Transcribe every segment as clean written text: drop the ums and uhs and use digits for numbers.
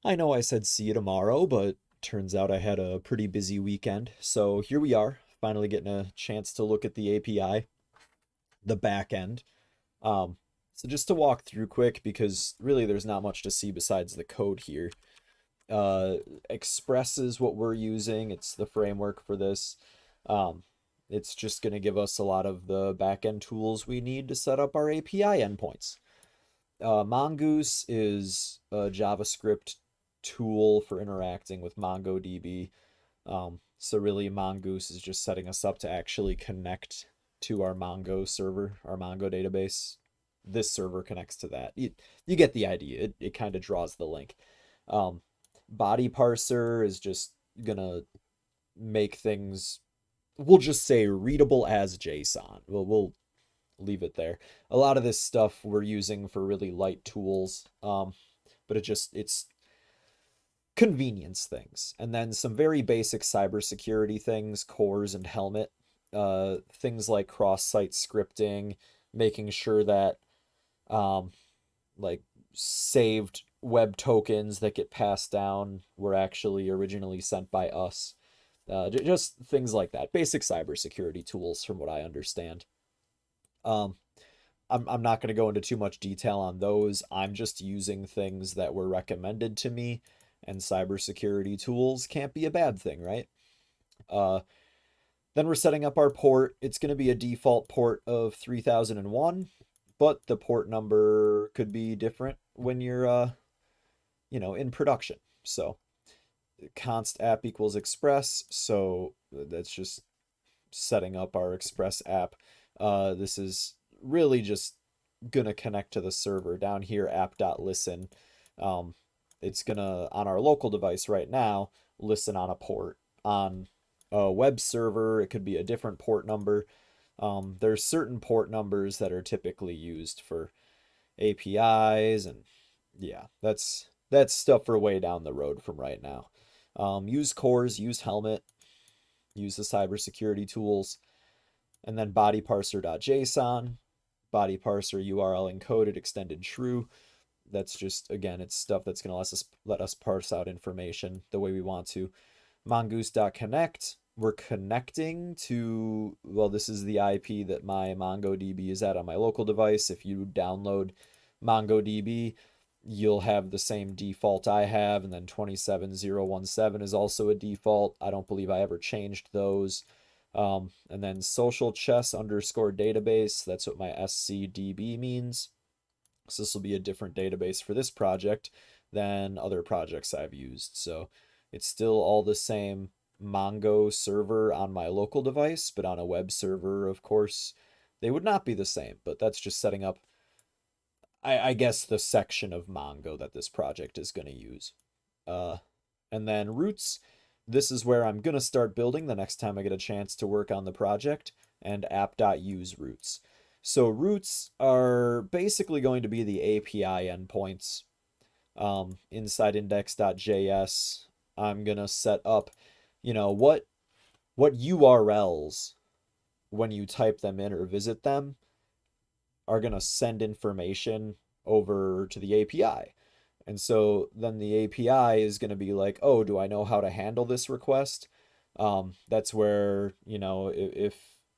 I know I said see you tomorrow, but turns out I had a pretty busy weekend. So here we are, finally getting a chance to look at the API, the back end. Um, so just to walk through quick, because really there's not much to see besides the code here. Uh, Express is what we're using. It's the framework for this. Um, it's just going to give us a lot of the backend tools we need to set up our API endpoints. Mongoose is a JavaScript tool for interacting with MongoDB. So really, Mongoose is just setting us up to actually connect to our Mongo server, our Mongo database. This server connects to that. You get the idea. It kind of draws the link. Um, Body parser is just gonna make things, we'll just say readable as JSON. We'll leave it there. A lot of this stuff we're using for really light tools, but it's convenience things. And then some very basic cybersecurity things, cores and helmet, things like cross-site scripting, making sure that um, like saved web tokens that get passed down were actually originally sent by us. Just things like that. Basic cybersecurity tools, from what I understand. Um, I'm not going to go into too much detail on those. I'm just using things that were recommended to me, and cybersecurity tools can't be a bad thing, right? Uh, then we're setting up our port. It's going to be a default port of 3001, but the port number could be different when you're, in production. So const app equals express. So that's just setting up our express app. This is really just gonna connect to the server down here, app.listen. Um, it's gonna, on our local device right now, listen on a port. On a web server, it could be a different port number. There's certain port numbers that are typically used for APIs, and yeah, that's stuff for way down the road from right now. Use cores, use helmet, use the cybersecurity tools, and then body parser.json, body parser URL encoded extended true. That's just, again, it's stuff that's going to let us parse out information the way we want to. Mongoose.connect, we're connecting to, well, this is the IP that my MongoDB is at on my local device. If you download MongoDB, you'll have the same default I have, and then 27017 is also a default. I don't believe I ever changed those. And then social chess underscore database, that's what my SCDB means. So this will be a different database for this project than other projects I've used. So it's still all the same Mongo server on my local device, but on a web server, of course, they would not be the same. But that's just setting up, I guess, the section of Mongo that this project is going to use. Uh, and then roots, this is where I'm going to start building the next time I get a chance to work on the project, and app.use roots. So roots are basically going to be the API endpoints. Inside index.js, I'm going to set up, what URLs, when you type them in or visit them, are going to send information over to the API. And so then the API is going to be like, oh, do I know how to handle this request? That's where, if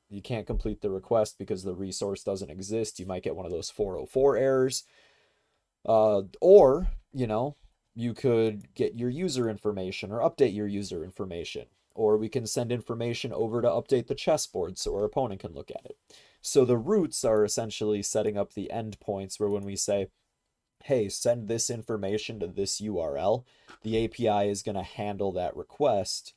you can't complete the request because the resource doesn't exist, you might get one of those 404 errors. Or, you could get your user information or update your user information. Or we can send information over to update the chessboard so our opponent can look at it. So the roots are essentially setting up the endpoints where when we say, hey, send this information to this URL, the API is going to handle that request.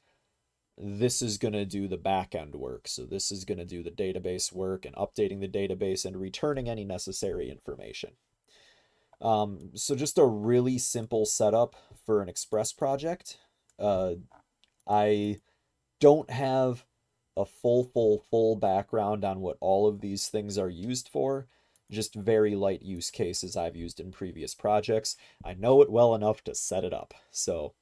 This is going to do the backend work. So this is going to do the database work and updating the database and returning any necessary information. So just a really simple setup for an Express project. I don't have a full background on what all of these things are used for. Just very light use cases I've used in previous projects. I know it well enough to set it up. So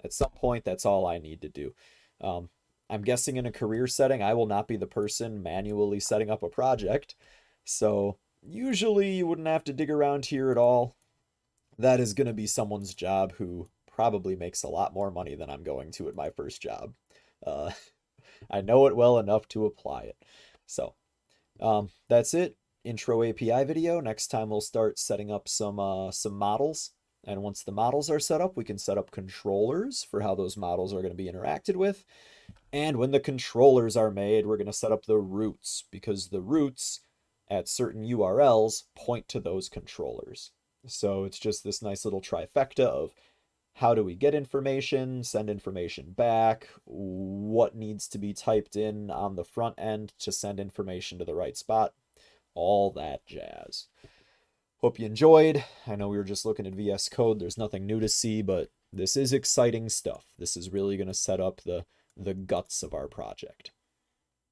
at some point, that's all I need to do. Um, I'm guessing in a career setting, I will not be the person manually setting up a project. So usually you wouldn't have to dig around here at all. That is going to be someone's job who probably makes a lot more money than I'm going to at my first job. Uh, I know it well enough to apply it. So, that's it. Intro API video. Next time we'll start setting up some models. And once the models are set up, we can set up controllers for how those models are going to be interacted with. And when the controllers are made, we're going to set up the routes because the routes at certain URLs point to those controllers. So it's just this nice little trifecta of how do we get information, send information back, what needs to be typed in on the front end to send information to the right spot, all that jazz. Hope you enjoyed. I know we were just looking at VS Code. There's nothing new to see, but this is exciting stuff. This is really going to set up the guts of our project.